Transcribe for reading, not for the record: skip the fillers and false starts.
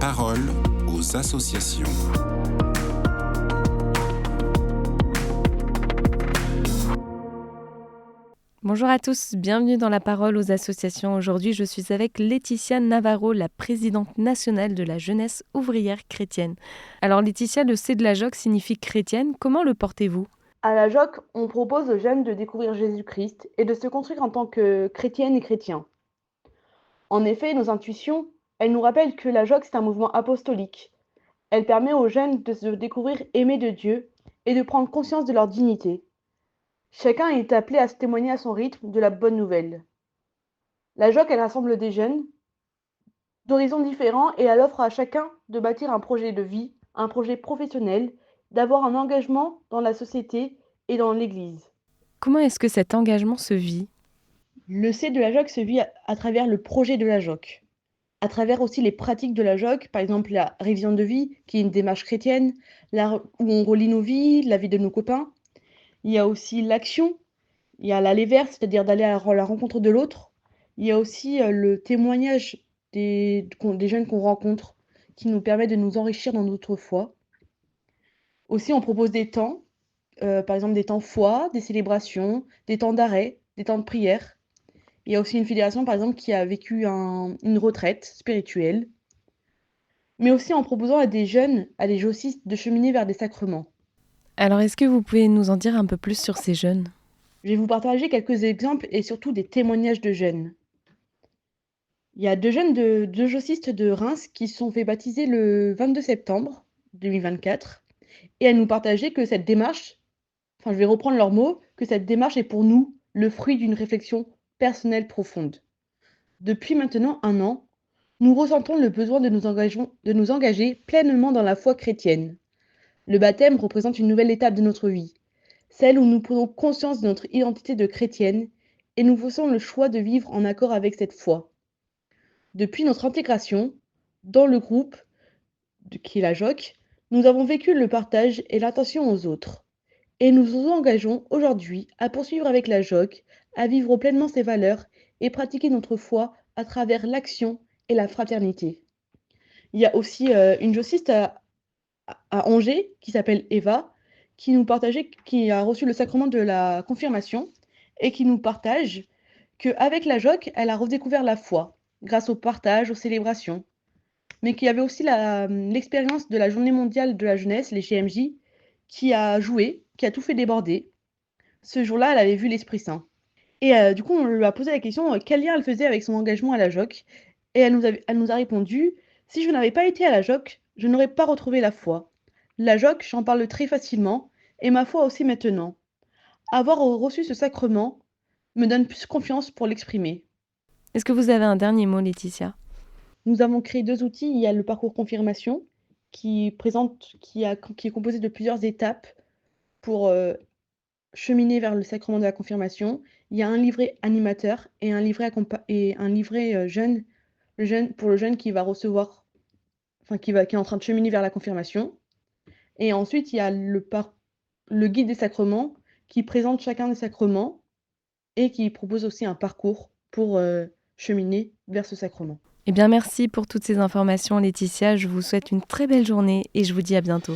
parole aux associations. Bonjour à tous, bienvenue dans La Parole aux associations. Aujourd'hui, je suis avec Laetitia Navarro, la présidente nationale de la jeunesse ouvrière chrétienne. Alors Laetitia, le C de la JOC signifie chrétienne, comment le portez-vous ? À la JOC, on propose aux jeunes de découvrir Jésus-Christ et de se construire en tant que chrétiennes et chrétiens. En effet, nos intuitions, elles nous rappellent que la JOC, c'est un mouvement apostolique. Elle permet aux jeunes de se découvrir aimés de Dieu et de prendre conscience de leur dignité. Chacun est appelé à se témoigner à son rythme de la bonne nouvelle. La JOC, elle rassemble des jeunes d'horizons différents et elle offre à chacun de bâtir un projet de vie, un projet professionnel, d'avoir un engagement dans la société et dans l'Église. Comment est-ce que cet engagement se vit ? Le C de la JOC se vit à travers le projet de la JOC, à travers aussi les pratiques de la JOC, par exemple la révision de vie, qui est une démarche chrétienne, où on relie nos vies, la vie de nos copains. Il y a aussi l'action, il y a l'aller vers, c'est-à-dire d'aller à la rencontre de l'autre. Il y a aussi le témoignage des jeunes qu'on rencontre, qui nous permet de nous enrichir dans notre foi. Aussi, on propose des temps, par exemple des temps foi, des célébrations, des temps d'arrêt, des temps de prière. Il y a aussi une fédération, par exemple, qui a vécu une retraite spirituelle, mais aussi en proposant à des jeunes, à des jocistes, de cheminer vers des sacrements. Alors est-ce que vous pouvez nous en dire un peu plus sur ces jeunes ? Je vais vous partager quelques exemples et surtout des témoignages de jeunes. Il y a deux jocistes de Reims qui se sont fait baptiser le 22 septembre 2024 et elles nous partageaient que cette démarche, je vais reprendre leurs mots, que cette démarche est pour nous le fruit d'une réflexion personnelle profonde. Depuis maintenant 1 an, nous ressentons le besoin de nous engager pleinement dans la foi chrétienne. Le baptême représente une nouvelle étape de notre vie, celle où nous prenons conscience de notre identité de chrétienne et nous faisons le choix de vivre en accord avec cette foi. Depuis notre intégration dans le groupe, qui est la JOC, nous avons vécu le partage et l'attention aux autres. Et nous nous engageons aujourd'hui à poursuivre avec la JOC, à vivre pleinement ses valeurs et pratiquer notre foi à travers l'action et la fraternité. Il y a aussi une jociste à Angers qui s'appelle Eva, qui a reçu le sacrement de la confirmation et qui nous partage qu'avec la JOC, elle a redécouvert la foi grâce au partage, aux célébrations, mais qu'il y avait aussi l'expérience de la Journée mondiale de la jeunesse, les JMJ, qui a joué, qui a tout fait déborder. Ce jour-là, elle avait vu l'Esprit Saint. Et du coup, on lui a posé la question quel lien elle faisait avec son engagement à la JOC. Et elle nous a répondu si je n'avais pas été à la JOC, je n'aurais pas retrouvé la foi. La JOC, j'en parle très facilement, et ma foi aussi maintenant. Avoir reçu ce sacrement me donne plus confiance pour l'exprimer. Est-ce que vous avez un dernier mot, Laetitia ? Nous avons créé 2 outils. Il y a le parcours confirmation qui est composé de plusieurs étapes pour cheminer vers le sacrement de la confirmation. Il y a un livret animateur et un livret jeune, pour le jeune qui va recevoir, qui est en train de cheminer vers la confirmation. Et ensuite, il y a le guide des sacrements qui présente chacun des sacrements et qui propose aussi un parcours pour cheminer vers ce sacrement. Eh bien merci pour toutes ces informations, Laetitia. Je vous souhaite une très belle journée et je vous dis à bientôt.